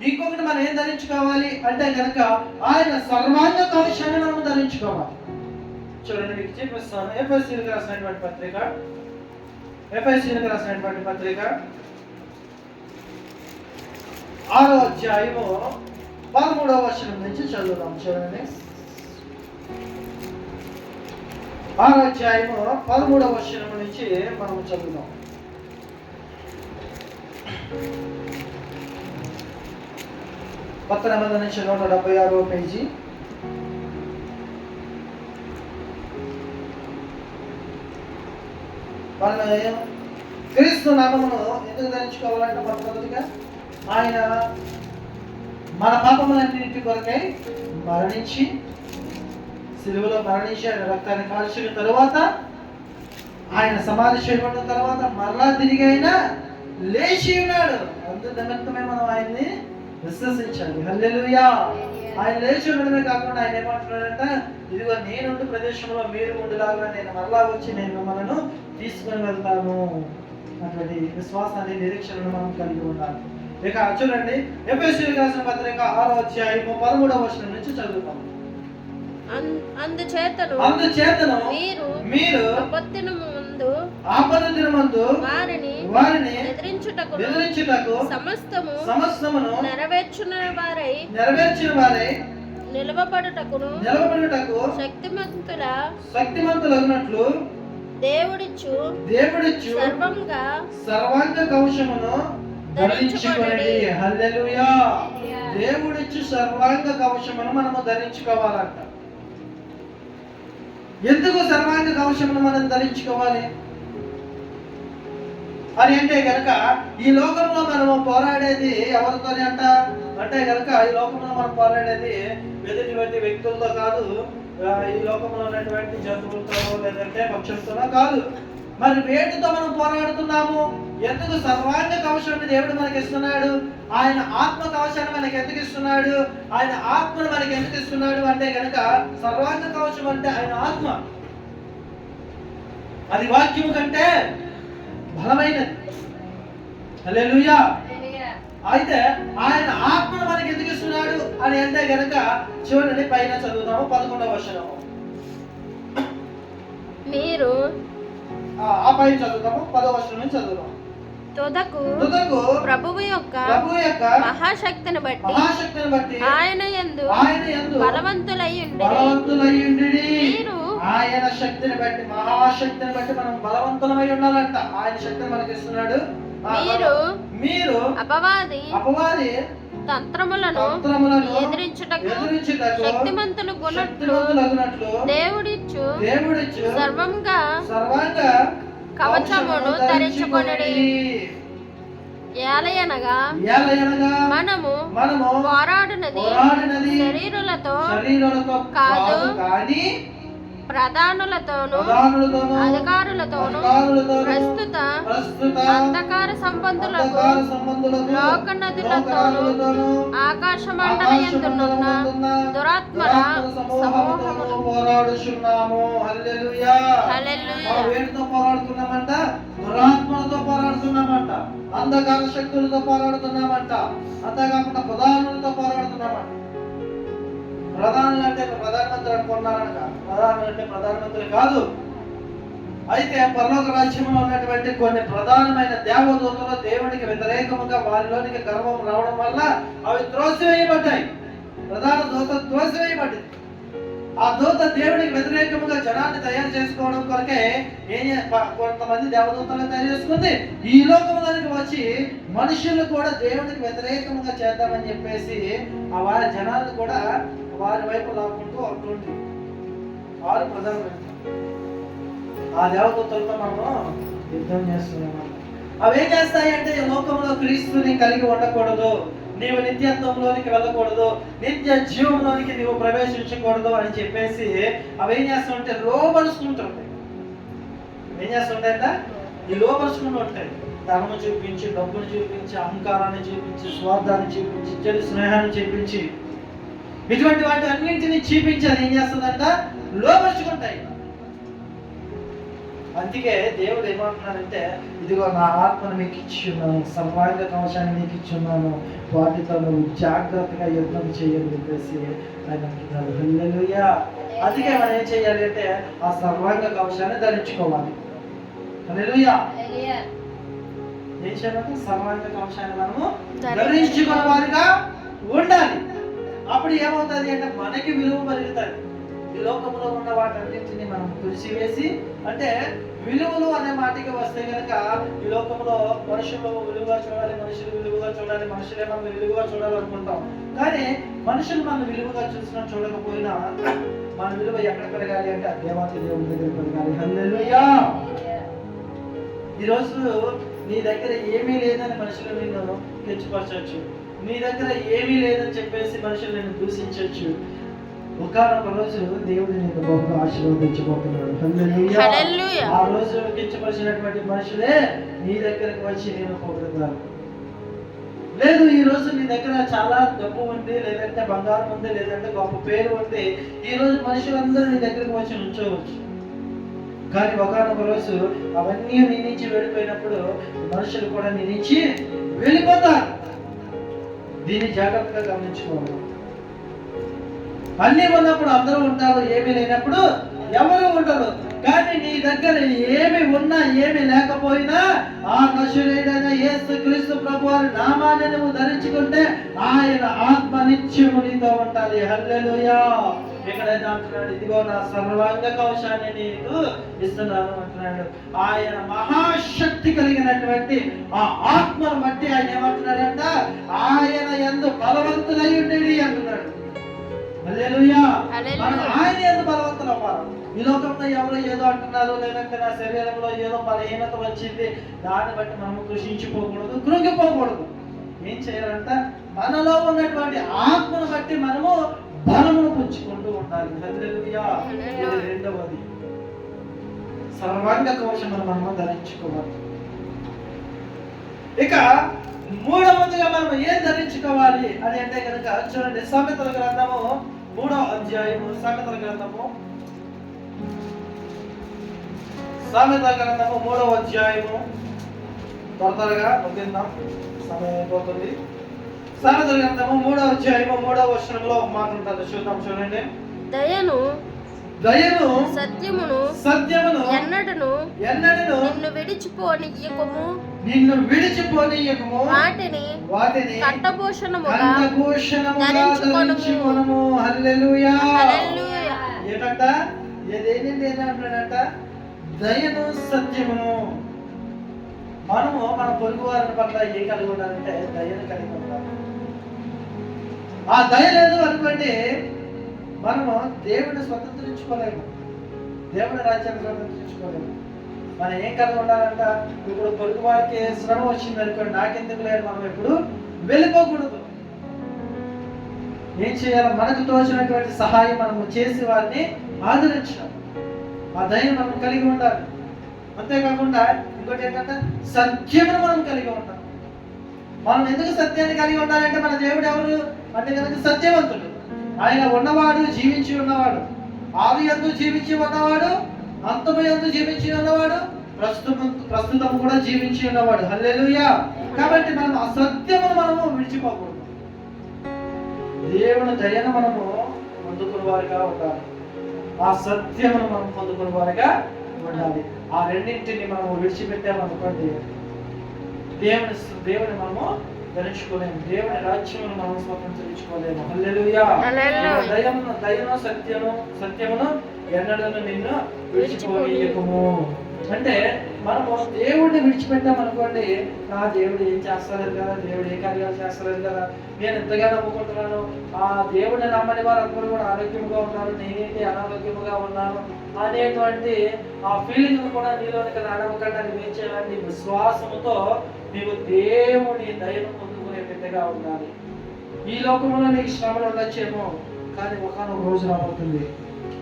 ఇంకొకటి మనం ఏం ధరించుకోవాలి అంటే కనుక ఆయన సర్వాంగ కవచాన్ని మనం ధరించుకోవాలి. చూడండి, మీకు చూపిస్తాను. ఎఫెసీయులకు రాసినటువంటి పత్రిక 6వ అధ్యాయము 13వ వచనం నుంచి చదువుదాం. చూడండి, 6వ అధ్యాయము 13వ వచనం నుంచి మనం చదువుదాం. కొత్త నిబంధన నుంచి 176వ పేజీ. మనం క్రీస్తు నామమును ఎందుకు ధరించుకోవాలంటే మొదటిగా ఆయన మన పాపములన్నింటి కొరకై మరణించి, సిలువలో మరణించి ఆయన రక్తాన్ని కాల్చిన తరువాత, ఆయన సమాధి చేయబడిన తర్వాత మరలా తిరిగి అయినా లేచి ఉన్నాడు. అందు నిమిత్తమే మనం ఆయన్ని విశ్వసించాలి. హల్లెలూయా. ఆయన లేచి ఉండడమే కాకుండా ఆయన ఏమంటున్నాడంట, ఇదిగో నేనుండు ప్రదేశంలో మీరు ఉండేలాగా నేను మరలా వచ్చి నేను మిమ్మల్ని తీసుకొని వెళ్తాను అటువంటి విశ్వాసాన్ని, నిరీక్షణను మనం కలిగి ఉండాలి. ఇక చూడండి, ఎఫెసీయులకు రాసిన పత్రిక 6వ అధ్యాయము 13వ వచనం నుంచి చదువుతాం. అందుచేతను మీరు ఆపద దినమందు వారిని ఎదిరించుటకు సమస్తమును నెరవేర్చిన వారై నిలవబడుటకు శక్తిమంతులగునట్లు దేవుడిచ్చు సర్వాంగ కవచమును ధరించుకోండి. హల్లెలూయా. దేవుడిచ్చు సర్వాంగ కవచమును మనము ధరించుకోవాలంట. ఎందుకు సర్వాంగ కవచమును మనం ధరించుకోవాలి అని అంటే కనుక, ఈ లోకంలో మనము పోరాడేది ఎవరితోనే అంటే కనుక ఈ లోకంలో మనం పోరాడేది ఎదుటి వ్యక్తులతో కాదు, ఈ లోకంలో ఉన్నటువంటి జంతువులతో లేదంటే పక్షులతోనో కాదు. మరి వేటితో మనం పోరాడుతున్నాము? ఎందుకు సర్వాంగ కవచాన్ని దేవుడు మనకి ఇస్తున్నాడు? ఆయన ఆత్మ కవచాన్ని మనకి ఎందుకు ఇస్తున్నాడు? ఆయన ఆత్మను మనకి ఎందుకు ఇస్తున్నాడు అంటే కనుక, సర్వాంగ కవచం అంటే ఆయన ఆత్మ. అది వాక్యము కంటే బలమైనది. హల్లెలూయా. అయితే ఆయన ఆత్మను మనకి ఎందుకు ఇస్తున్నాడు అని అంటే కనుక, చూడండి, పైన చదువుతాము 11వ వచనం. మీరు ఆ పైన చదువుతాము 10వ వచనం నుంచి చదువుతాము. తుదకు ప్రభువు యొక్క మహాశక్తిని బట్టి ఆయన యందు బలవంతులయ్యుండి. ఆయన శక్తిని బట్టి, మహాశక్తిని బట్టి మనం బలవంతులమై ఉండాలంట. ఆయన శక్తిని మనకి ఇస్తున్నాడు. మీరు అపవాది తంత్రములను ఎదిరించుటకు శక్తిమంతులగునట్లు దేవుడిచ్చు సర్వంగా కవచమును ధరించుకొనుడి. ఏలయనగా మనము పోరాడునది శరీరులతో కాదు, ప్రధానులతోనూ అధికారులతోనూ ప్రస్తుత అంధకార సంబంధులకు లోకనదులతోనూ ఆకాశ మండలయందున్న దురాత్మల సమూహమును పోరాడుచున్నాము. హల్లెలూయా. వేటితో పోరాడుతున్నామంట? దురాత్మలతో పోరాడుతున్నామంట, అంధకార శక్తులతో పోరాడుతున్నామంట, అంతేకాకుండా ప్రధానులతో పోరాడుతున్నామంట. ప్రధానులు అంటే ప్రధానమంత్రి అనుకున్నారనక, ప్రధానులు అంటే ప్రధానమంత్రి కాదు. అయితే పరలోక రాజ్యంలో ఉన్నటువంటి కొన్ని ప్రధానమైన దేవదూతలు దేవునికి వ్యతిరేకముగా వారిలోనికి గర్వం రావడం వల్ల అవి త్రోసివేయబడ్డాయి. ప్రధాన దూత త్రోసివేయబడింది. ఆ దూత దేవునికి వ్యతిరేకముగా జనాన్ని తయారు చేసుకోవడం కొరకే కొంతమంది దేవదూతలను తయారు చేసుకుంది. ఈ లోకంలోనికి వచ్చి మనుషులు కూడా దేవునికి వ్యతిరేకముగా చేద్దామని చెప్పేసి ఆ వారి జనాలను కూడా వారి వైపు లాక్కుంటూ ఉంటుంది. వారు ప్రధానమైన ఆ దేవదూతలతో మనము యుద్ధం చేస్తున్నాము. అవి ఏం చేస్తాయి అంటే, లోకంలో క్రీస్తుని కలిగి ఉండకూడదు, నీవు నిత్యత్వంలోనికి వెళ్ళకూడదు, నిత్య జీవంలోనికి నీవు ప్రవేశించకూడదు అని చెప్పేసి అవి ఏం చేస్తుంటే లోపరుచుకుంటుంటాయి. ఏం చేస్తుంటాయంట? ఈ లోపరుచుకుంటూ ఉంటాయి. ధనము చూపించి, డబ్బును చూపించి, అహంకారాన్ని చూపించి, స్వార్థాన్ని చూపించి, చెడు స్నేహాన్ని చూపించి, ఇటువంటి వాటి అన్నింటినీ చూపించి అది ఏం చేస్తుందంట? లోపరుచుకుంటాయి. అందుకే దేవుడు ఏమంటున్నాడంటే, ఇదిగో నా ఆత్మను మీకు ఇచ్చి ఉన్నాను, సర్వాంగ కవచాన్ని నీకు ఇచ్చి ఉన్నాను, వాటితో నువ్వు జాగ్రత్తగా యుద్ధం చేయని చెప్పేసి ఆయన అంటున్నాడు. హల్లెలూయా. అందుకే మనం ఏం చేయాలి అంటే ఆ సర్వాంగ కవచాన్ని ధరించుకోవాలి. హల్లెలూయా. ఏం చేయాలంటే సర్వాంగ కవచాన్ని మనము ధరించుకున్న వారిగా ఉండాలి. అప్పుడు ఏమవుతుంది అంటే మనకి విలువ పెరుగుతుంది. ఈ లోకంలో ఉన్న వాటన్నింటినీ మనం తుడిచివేసి, అంటే విలువలు అనే మాటకి వస్తే కనుక ఈ లోకంలో మనుషులు విలువగా చూడాలి, మనుషులు విలువగా చూడాలి, మనుషులే మనం విలువగా చూడాలనుకుంటాం. కానీ మనుషులు మనం విలువగా చూసినా చూడకపోయినా మన విలువ ఎక్కడ పెరగాలి అంటే ఆ దేవాతి దేవుని దగ్గర పెరగాలి. హల్లెలూయా. ఈరోజు నీ దగ్గర ఏమీ లేదని మనుషులు నిన్ను కించపరచవచ్చు, నీ దగ్గర ఏమీ లేదని చెప్పేసి మనుషులు నిన్ను దూషించవచ్చు. ఒకనొక రోజు దేవుడు నిన్ను బహుగా ఆశీర్వదించబోతున్నాడు. హల్లెలూయా. ఆ రోజు కించపరిచినటువంటి మనుషులే నీ దగ్గరకు వచ్చి నేను పొగుడుతారు. లేదు, ఈ రోజు నీ దగ్గర చాలా డబ్బు ఉంది, లేదంటే బంగారం ఉంది, లేదంటే గొప్ప పేరు ఉంది, ఈ రోజు మనుషులందరూ నీ దగ్గరకు వచ్చి ఉంచవచ్చు. కానీ ఒకనొక రోజు అవన్నీ నీ నుంచి వెళ్ళిపోయినప్పుడు మనుషులు కూడా నీ నుంచి వెళ్ళిపోతారు. దీన్ని జాగ్రత్తగా గమనించుకోవాలి. అన్నీ ఉన్నప్పుడు అందరూ ఉంటారు, ఏమీ లేనప్పుడు ఎవరు ఉండరు. కానీ నీ దగ్గర ఏమి ఉన్నా ఏమి లేకపోయినా ఆ నశుడైన యేసుక్రీస్తు ప్రభువారి నామాన్ని నువ్వు ధరించుకుంటే ఆయన ఆత్మ నిత్యము నీతో ఉండాలి. హల్లెలూయా. ఎక్కడైనా అంటున్నాడు, ఇదిగో నా సర్వాంగ కవచాన్ని నీకు ఇస్తున్నాను అంటున్నాడు. ఆయన మహాశక్తి కలిగినటువంటి ఆ ఆత్మను బట్టి ఆయన ఏమంటున్నాడంట, ఆయన యందు బలవంతులై ఉండేది అంటున్నాడు. హల్లెలూయా. మనం ఆయన యందు బలవంతులు అవ్వాలి. ఈ లోకంలో ఎవరో ఏదో అంటున్నారు, లేదంటే నా శరీరంలో ఏదో బలహీనత వచ్చింది, దాన్ని బట్టి మనము కృషించిపోకూడదు, కృంగిపోకూడదు. ఏం చేయాలంట, మనలో ఉన్నటువంటి ఆత్మను బట్టి మనము బలమును పుంజుకుంటూ ఉండాలి. హల్లెలూయా. ఇది రెండవది, సర్వాంగ కవచమును మనము ధరించుకోవాలి. ఇక మూడవదిగా మనం ఏం ధరించుకోవాలి అని అంటే కనుక చూడండి, సామెతల గ్రంథము 3వ అధ్యాయము, సామెతల గ్రంథము 3వ అధ్యాయము, త్వరగా ముగిద్దాం, సమయం అయిపోతుంది. సామెతల గ్రంథము 3వ అధ్యాయము 3వ వచనంలో ఒక మాట ఉంటుంది, చూద్దాం. చూడండి, దయను సత్యమును ఎన్నడను నిన్ను విడిచిపోనియ్యకుము వాటిని కంఠభూషణముగా ధరించుకొనుము. హల్లెలూయా. ఏంటంట, ఏదేంటి అంటాడంట, దయను సత్యమును. మనము మన పొరుగు వారిని పట్ల ఏం కలిగి ఉండాలంటే దయను కలిగి ఉండాలి. ఆ దయ లేదు అనుకోండి, మనము దేవుడిని స్వతంత్రించుకోలేము, దేవుని రాజ్యాన్ని స్వతంత్రించుకోలేము. మనం ఏం కలిగి ఉండాలంట, ఇప్పుడు పొరుగు వారికి శ్రమ వచ్చింది అనుకోండి, నాకెందుకు లేదు, మనం ఎప్పుడు వెళ్ళిపోకూడదు. ఏం చేయాలి, మనకు తోచినటువంటి సహాయం మనము చేసి వారిని ఆదరించాలి. ఆ దయను మనం కలిగి ఉండాలి. అంతేకాకుండా ఇంకోటి ఏంటంటే సత్యమును మనం కలిగి ఉండాలి. మనం ఎందుకు సత్యాన్ని కలిగి ఉండాలంటే మన దేవుడు ఎవరు అంటే కనుక సత్యవంతుడు. ఆయన ఉన్నవాడు, జీవించి ఉన్నవాడు, ఆది యందు జీవించి ఉన్నవాడు, అంతము యందు జీవించి ఉన్నవాడు, ప్రస్తుతం కూడా జీవించి ఉన్నవాడు. హల్లెలూయా. కాబట్టి మనం ఆ సత్యమును మనము విడిచిపోకూడదు. దేవుని దయను మనము పొందుకున్న వారిగా ఉండాలి, ఆ సత్యమును మనం పొందుకున్న వారిగా ఉండాలి. ఆ రెండింటిని మనము విడిచిపెట్టామనుకోండి, దేవుని మనము ధరించుకోలేము, దేవుని రాజ్యమును మనం స్వతంత్రించుకోలేము. హల్లెలూయా. దయను సత్యమును ఎన్నడను నిన్ను విడిచిపోనీయకుము. అంటే మనము దేవుడిని విడిచిపెట్టామనుకోండి, నా దేవుడు ఏం చేస్తలేదు కదా, దేవుడు ఏ కార్యాలు చేస్తలేదు కదా, నేను ఎంతగా నమ్ముకుంటున్నాను, ఆ దేవుడిని నమ్మని వారు అందరూ కూడా ఆరోగ్యంగా ఉన్నారు, నేనేంటి అనారోగ్యంగా ఉన్నాను అనేటువంటి ఆ ఫీలింగ్ కూడా నీలోనికి రానివ్వకుండా నువ్వేం చేయాలంటే విశ్వాసముతో నీవు దేవుని దయను పొందుకునే బిడ్డగా ఉండాలి. ఈ లోకంలో నీకు శ్రమలు ఉండొచ్చేమో, కానీ ఒకనొక రోజు రాబోతుంది,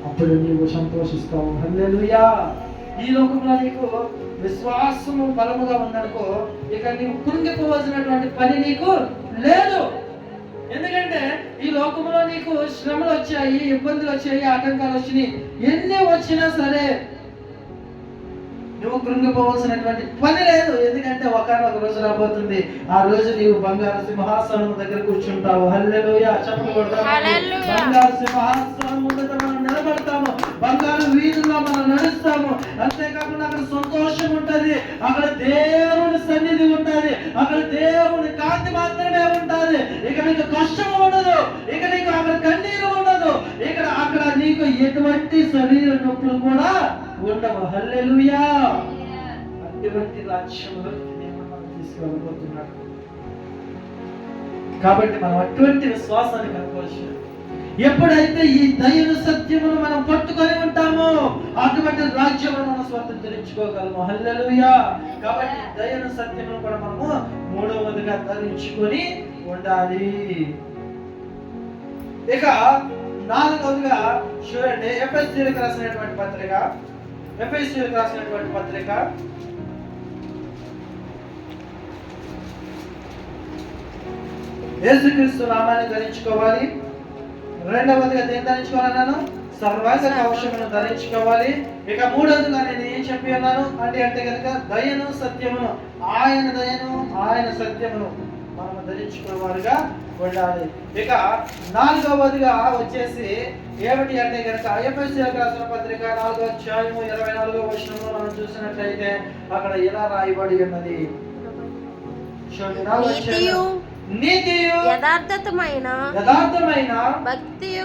అప్పుడు నీవు సంతోషిస్తావు. హల్లెలూయా. ఈ లోకంలో నీకు విశ్వాసము బలముగా ఉందనుకో, ఇక నీవు కృంగిపోవలసినటువంటి పని నీకు లేదు. ఎందుకంటే ఈ లోకంలో నీకు శ్రమలు వచ్చాయి, ఇబ్బందులు వచ్చాయి, ఆటంకాలు వచ్చినాయి, ఎన్ని వచ్చినా సరే నువ్వు కృంగిపోవాల్సినటువంటి పని లేదు. ఎందుకంటే ఒకనొక రోజు రాబోతుంది. ఆ రోజు నీవు బంగారు సింహాసనం దగ్గర కూర్చుంటావు. హల్లెలూయా, చప్పట్లు కొడతాము. బంగారు సింహాసనం ముందట మనం నిలబడతాము. బంగారు వీధుల్లో మనం నడుస్తాము. అంతేకాకుండా అక్కడ సంతోషం ఉంటది, అక్కడ దేవుని సన్నిధి ఉంటది, అక్కడ దేవుని కాంతి మాత్రమే ఉంటది. ఇక నీకు కష్టం ఉండదు, ఇక నీకు అక్కడ కన్నీరు ఉండదు, అక్కడ నీకు ఎటువంటి శరీర నొప్పులు కూడా ఉండవు. హల్లెలూయా. అటువంటి రాజ్యంలో మనం తీసుకెళ్ళబోతున్నాడు. కాబట్టి మనం అటువంటి విశ్వాసాన్ని కనుకోవచ్చు. ఎప్పుడైతే ఈ దయను సత్యమును మనం పట్టుకొని ఉంటామో అటువంటి రాజ్యమును మనం స్వతంత్రించుకోగలము. హల్లెలూయా. కాబట్టి దయను సత్యమును కూడా మనము మూడవదిగా ధరించుకొని ఉండాలి. ఇక నాలుగవదిగా చూడండి, ఎఫెసీయులకు రాసినటువంటి పత్రిక యేసుక్రీస్తు నామాన్ని ధరించుకోవాలి. రెండవదిగా దేన్ని ధరించుకోవాలన్నాను? సర్వాంగ కవచమును ధరించుకోవాలి. ఇక మూడవదిగా నేను ఏం చెప్పి ఉన్నాను అంటే కనుక దయను సత్యమును, ఆయన దయను ఆయన సత్యమును మనం ధరించుకునేవారుగా ఉండాలి. ఇక నాలుగవదిగా వచ్చేసి ఏమిటి అంటే కనుక ఎఫెసీయులకు రాసిన పత్రిక 4వ అధ్యాయము 24వ వచనంలో మనం చూసినట్లయితే అక్కడ ఇలా రాయబడి ఉన్నది. నీతియు యథార్థమైన భక్తియు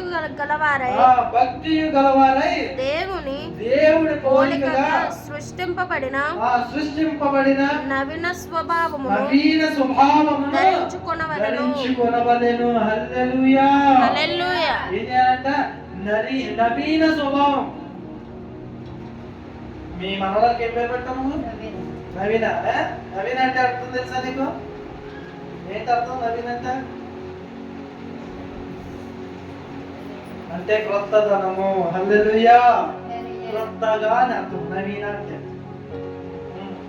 గలవారై దేవుని పోలికగా సృష్టింపబడిన నవీన స్వభావమును ధరించుకొనవలెను. హల్లెలూయా. నవీన స్వభావం. మీ మనవలకి ఏం పేరు పెట్టాము? నవీన. నవీన అంటే అర్థం తెలుసా నీకు? ఏంటి అర్థం నవీన అంటే క్రొత్తదనము. హల్లెలూయా. క్రొత్తగా అని అర్థం నవీన అంటే.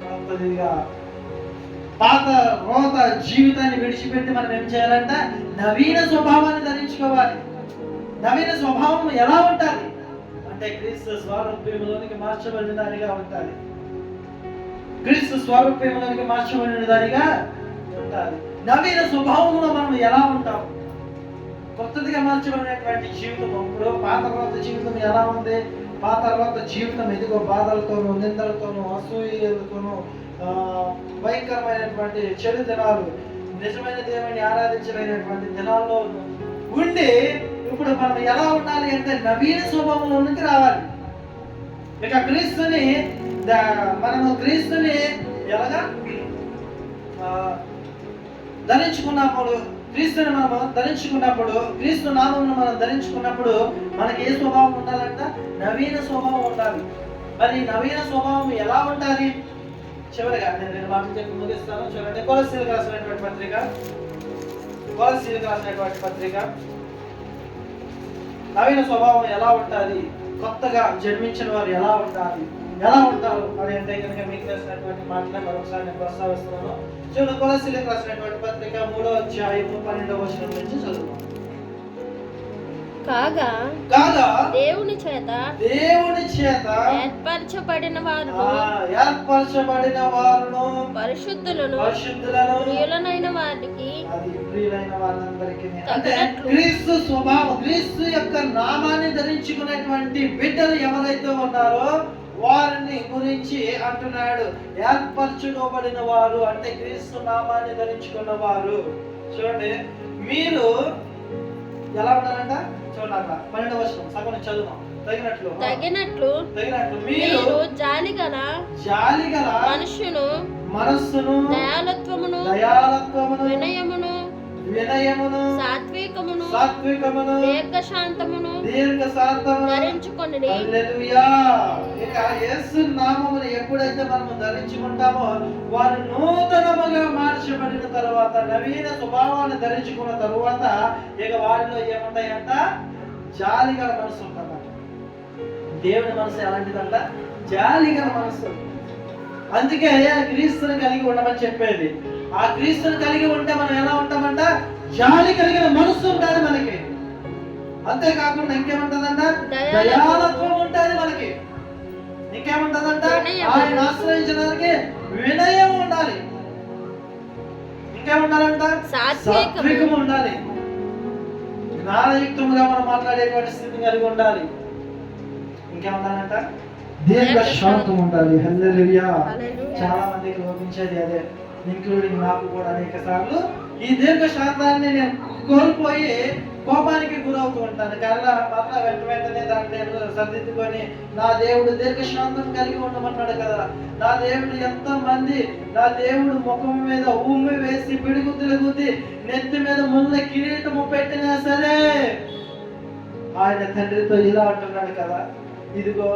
క్రొత్తదిగా. పాత రోత జీవితాన్ని విడిచిపెట్టి మనం ఏం చేయాలంటే నవీన స్వభావాన్ని ధరించుకోవాలి. నవీన స్వభావం ఎలా ఉండాలి అంటే క్రీస్తు స్వరూపంలోనికి మార్చబడిన దానిగా ఉండాలి. క్రీస్తు స్వరూపంలోనికి మార్చబడిన దానిగా ఉండాలి. నవీన స్వభావంలో మనం ఎలా ఉంటాం? కొత్తదిగా మార్చబడినటువంటి జీవితం. ఇప్పుడు పాత రోత జీవితం ఎలా ఉంది? పాత రోత జీవితం ఎదుగో బాధలతోనూ, నిందలతోనూ, అసూయలతోనూ, భయంకరమైనటువంటి చెడు దినాలు, నిజమైన దేవుని ఆరాధించలేనటువంటి దినాల్లో ఉండి ఇప్పుడు మనం ఎలా ఉండాలి అంటే నవీన స్వభావంలోనికి రావాలి. ఇక మనము క్రీస్తుని ఎలాగా ధరించుకున్నప్పుడు, క్రీస్తుని మనము ధరించుకున్నప్పుడు, క్రీస్తు నామమును మనం ధరించుకున్నప్పుడు మనకి ఏ స్వభావం ఉండాలంట? నవీన స్వభావం ఉండాలి. మరి నవీన స్వభావం ఎలా ఉండాలి? చివరిగా నేను మాటలు చెప్పి ముగిస్తాను. చూడండి, కొలస్సీయులకు రాసినటువంటి పత్రిక నవీన స్వభావం ఎలా ఉండాలి, కొత్తగా జన్మించిన వారు ఎలా ఉంటారు అని అంటే కనుక మీకు తెలిసినటువంటి మాటలు మరొకసారి నేను ప్రస్తావిస్తున్నాను. చూడండి, కొలస్సీయులకు రాసినటువంటి పత్రిక 3వ అధ్యాయము 12వ వచనం నుంచి చదువు. కాగా దేవుని చేత ఏర్పరచబడిన వారును పరిశుద్ధులను ప్రియులైన వారికి అంటే క్రీస్తు స్వభావం, క్రీస్తు యొక్క నామాన్ని ధరించుకునేటువంటి బిడ్డలు ఎవరైతే ఉన్నారో వారిని గురించి అంటున్నాడు. ఏర్పరచుకోబడిన వారు అంటే క్రీస్తు నామాన్ని ధరించుకున్న వారు. చూడండి, మీరు ఎలా ఉండాలంట? చూడండి, 12వ వచనం సగం చదువు. తగినట్లు మీరు జాలిగల మనస్సును దయాలత్వమును వినయమును సాత్వికమును దీర్ఘశాంతమును ధరించుకొనిడి. హల్లెలూయా. ఇక యేసు నామమును ఎప్పుడైతే మనము ధరించుకుంటామో వారు నూతనముగా మార్చబడిన తర్వాత, నవీన స్వభావాన్ని ధరించుకున్న తరువాత ఇక వారిలో ఏముంటాయంట? జాలిగల మనసు ఉంటుందంట. దేవుని మనసు ఎలాంటిదంట? జాలిగల మనసు. అందుకే క్రీస్తుని కలిగి ఉండమని చెప్పేది. ఆ క్రీస్తుని కలిగి ఉంటే మనం ఎలా ఉంటామంట? జాలి కలిగిన మనసు ఉండాలి మనకి. అంతేకాకుండా ఇంకేముంటదంట? దయాలత్వం ఉంటుంది మనకి. ఇంకేముంటదంట? ఆయన ఆశ్రయించడానికి వినయం ఉండాలి. ఇంకేముండాలంట? సాత్వికం ఉండాలి. జ్ఞానయుక్తముగా మనం మాట్లాడేటువంటి స్థితి కలిగి ఉండాలి. ఇంకేముండాలంట? దీర్ఘశాంతం ఉండాలి. హల్లెలూయా. చాలా మందికి లోపించేది అదే, ఇంక్లూడింగ్ నాకు కూడా అనేక సార్లు ఈ దీర్ఘశాంతాన్ని నేను కోల్పోయి కోపానికి గురవుతూ ఉంటాను. కానీ మరలా వెంటనే దాన్ని నేను సర్దిద్దుకొని నా దేవుడు దీర్ఘశాంతం కలిగి ఉండమన్నాడు కదా. నా దేవుడు ఎంతమంది నా దేవుడు ముఖం మీద ఉమ్మి వేసి పిడుగు తిరుగుద్ది నెత్తి మీద ముళ్ళ కిరీటము పెట్టినా సరే ఆయన తండ్రితో ఇలా అంటున్నాడు కదా, ఇదిగో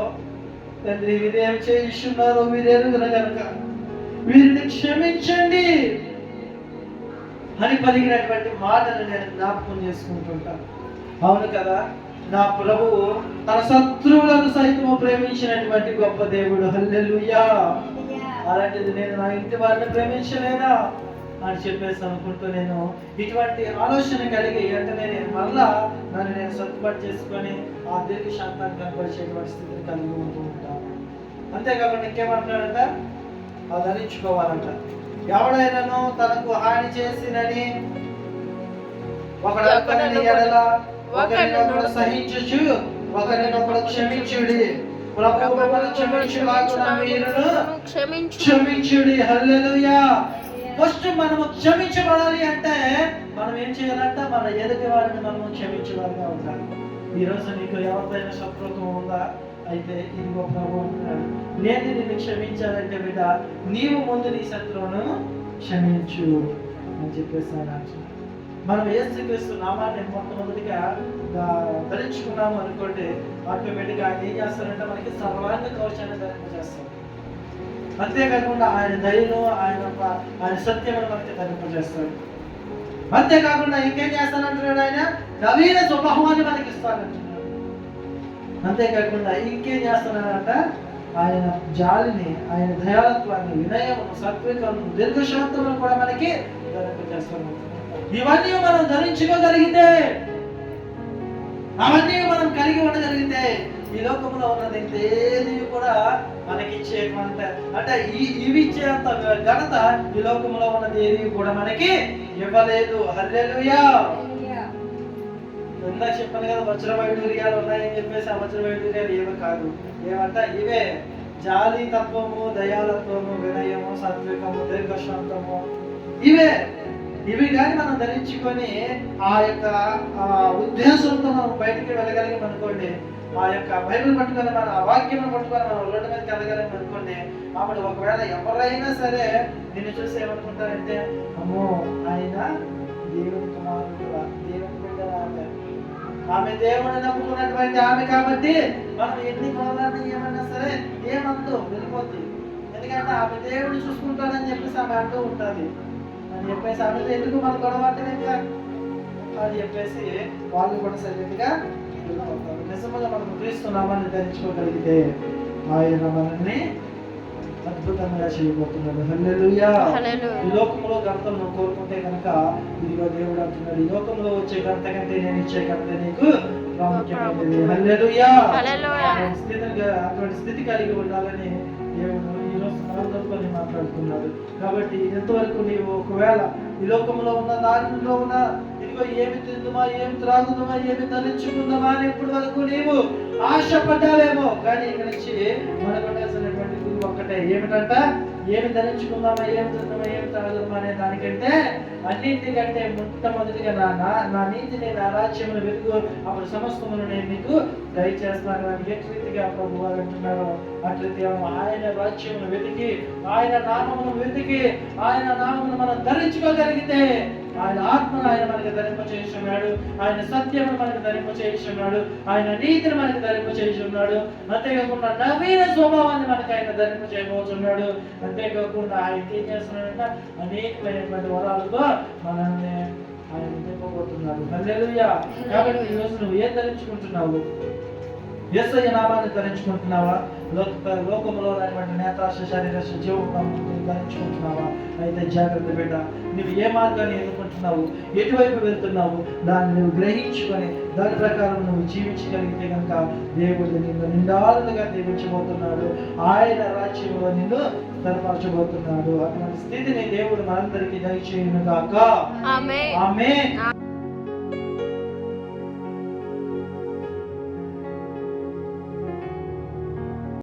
తండ్రి వీరేం చేయిస్తున్నారో వీరెరుగున కనుక వీరిని క్షమించండి అని పలికినటువంటి మాటలు నేను జ్ఞాపకం చేసుకుంటుంటాను. అవును కదా, నా ప్రభువు తన శత్రువులను సైతం ప్రేమించినటువంటి గొప్ప దేవుడు. హల్లెలూయా. అలాంటిది నేను నా ఇంటి వారిని ప్రేమించలేనా అని చెప్పేసి అనుకుంటూ నేను ఇటువంటి ఆలోచన కలిగి వెంటనే నేను మళ్ళా నన్ను నేను సర్దుబాటు చేసుకొని ఆ దీర్ఘ శాంతాన్ని కనపరిచేటువంటి స్థితిని కలిగి ఉంటూ ఉంటాను. అంతేకాకుండా ఇంకేమంటాడంట? అది ధరించుకోవాలంట. ఎవడైనాను తనకు హాని చేసినని ఒకడొకరిని ఎడల ఒకరినొకడు సహించుచు ఒకరినొకడు క్షమించుడి. ప్రభువు మిమ్మల్ని క్షమించులాగున మీరును క్షమించుడి. హల్లెలూయా. ఫస్ట్ మనము క్షమించబడాలి అంటే మనం ఏం చేయాలంట? మన ఎదుటి వారిని మనము క్షమించేవారిగా ఉండాలి. ఈరోజు నీకు ఎవరిదైనా శత్రుత్వం ఉందా? అయితే ఇదిగో ప్రభు అంటున్నాడు, నేను నిన్ను క్షమించాలంటే బిడ్డ నీవు ముందు నీ శత్రువును క్షమించు అని చెప్పేసి మనం యేసుక్రీస్తు నామాన్ని మొట్టమొదటిగా ధరించుకున్నాము అనుకోండి, ఆటోమేటిక్గా ఆయన ఏం చేస్తారంటే మనకి సర్వాంగ కవచాన్ని ధరింపజేస్తాం. అంతేకాకుండా ఆయన దయను ఆయన సత్యమును మనకి ధరింపజేస్తాడు. అంతేకాకుండా ఇంకేం చేస్తానంటున్నాడు? ఆయన నవీన స్వభావాన్ని మనకి ఇస్తానంటున్నాడు. అంతేకాకుండా ఇంకేం చేస్తున్నాడంట? ఆయన జాలిని, ఆయన దయాళత్వాన్ని, వినయమును, సత్వికమును, దీర్ఘశాంతమును కూడా మనకి ధరింపజేస్తున్నాడు. ఇవన్నీ మనం ధరించుకోగలిగితే, అవన్నీ మనం కలిగి ఉండగలిగితే ఈ లోకంలో ఉన్నది ఏది కూడా మనకి ఇచ్చేటువంటి అంటే ఇవి ఇచ్చేంత ఘనత ఈ లోకంలో ఉన్నది ఏది కూడా మనకి ఇవ్వలేదు. హల్లెలూయా. ఇందాక చెప్పాను కదా, వజ్ర వైడూర్యాలు ఉన్నాయని చెప్పేసి ఆ వజ్ర వైడూర్యాలు ఏమీ కాదు. ఏమంట? ఇవే జాలి తత్వము, దయాలత్వము, వినయము, సాత్వికము, దీర్ఘశాంతము. ఇవి కానీ మనం ధరించుకొని ఆ యొక్క ఉద్దేశంతో మనం బయటికి వెళ్ళగలిగాం అనుకోండి, ఆ యొక్క బైబిల్ పట్టుకొని మన ఆ వాక్యం పట్టుకొని మనం రోడ్డు మీదకి వెళ్ళగలిగాం అనుకోండి, అప్పుడు ఒకవేళ ఎవరైనా సరే నిన్ను చూసి ఏమనుకుంటారంటే, అమ్మో ఆయన దేవుని కుమారుడు, దేవుని బిడ్డరా అంటారు. ఆమె దేవుని నమ్ముకున్నటువంటి ఆమె కాబట్టి మనం ఎన్ని కోరాన్ని ఏమన్నా సరే ఏమందో వెళ్ళిపోద్ది. ఎందుకంటే ఆమె దేవుని చూసుకుంటాడని చెప్పేసి ఆమె అంటూ ఉంటుంది అని చెప్పేసి ఆమె ఎందుకు మనం గొడవ అని చెప్పేసి వాళ్ళు కూడా సరిగ్గా వెళ్ళిపోతారు. నిజంగా మనం క్రీస్తునామాన్ని ధరించుకోగలిగితే ఆయన మనల్ని అద్భుతంగా చేయబోతున్నాడు. హల్లెలూయా. ఈ లోకంలో ఘనతను నువ్వు కోరుకుంటే కనుక ఇదిగో దేవుడు అంటున్నాడు, ఈ లోకంలో వచ్చే ఘనత కంటే నేను ఇచ్చే ఘనత నీకు ప్రాముఖ్యమైనది. హల్లెలూయా. అటువంటి స్థితి కలిగి ఉండాలని దేవుడు ఈ రోజు నాతో మాట్లాడుతున్నాడు. కాబట్టి ఎంతవరకు నీవు ఒకవేళ ఈ లోకంలో ఉన్న దానిలో ఉన్న ఇదిగో ఏమి తిందుమా, ఏమి త్రాగుదామా, ఏమి ధరించుకుందామా అని ఇప్పటి వరకు నీవు ఆశపడ్డావేమో, కానీ ఇక్కడ నుంచి మనకు ఉండాల్సినటువంటి గురువు ఒక్కటే. ఏమిటంట? ఏమి ధరించుకుందామా, ఏమి తిందామా, ఏమి త్రాగుదామా అనే దానికంటే అన్నింటికంటే మొట్టమొదటిగా నా నీతిని, నా రాజ్యమును వెతుకు, అప్పుడు సమస్తమును నేను నీకు దయచేస్తాను అని ఏ రీతిగా ప్రభు వారు అంటున్నారో అట్లయితే ఆయన రాజ్యమును వెతికి, ఆయన నామమును వెతికి, ఆయన నామమును మనం ధరించుకోగలిగితే ఆయన ఆత్మను ఆయన మనకి ధరింపచేస్తున్నాడు, ఆయన సత్యమును మనకి ధరింపచేస్తున్నాడు, ఆయన నీతిని మనకి ధరింపచేస్తున్నాడు. అంతేకాకుండా నవీన స్వభావాన్ని మనకి ఆయన ధరింపచేయబోతున్నాడు. అంతేకాకుండా ఆయన ఏం చేస్తున్నాడంటే అనేకమైనటువంటి వరాలతో మనల్ని ఆయన నింపబోతున్నాడు. హల్లెలూయా. కాబట్టి ఈరోజు నువ్వు ఏం ధరించుకుంటున్నావు? యేసయ్య నామాన్ని ధరించుకుంటున్నావా? లోకంలో ఉన్నటువంటి నేత్రాశ శరీరాశ జీవం ధరించుకుంటున్నావా? అయితే జాగ్రత్త బిడ్డ, నువ్వు ఏ మార్గాన్ని ఎన్నుకుంటున్నావు, ఎటువైపు వెళ్తున్నావు, దాన్ని నువ్వు గ్రహించుకొని దాని ప్రకారం నువ్వు జీవించగలిగితే కనుక దేవుడు నిన్ను నిండాలుగా దీవించబోతున్నాడు. ఆయన రాజ్యంలో నిన్ను స్థిరపరచబోతున్నాడు. అటువంటి స్థితిని దేవుడు మనందరికీ దయచేయును గాక. ఆమేన్. ఆమేన్.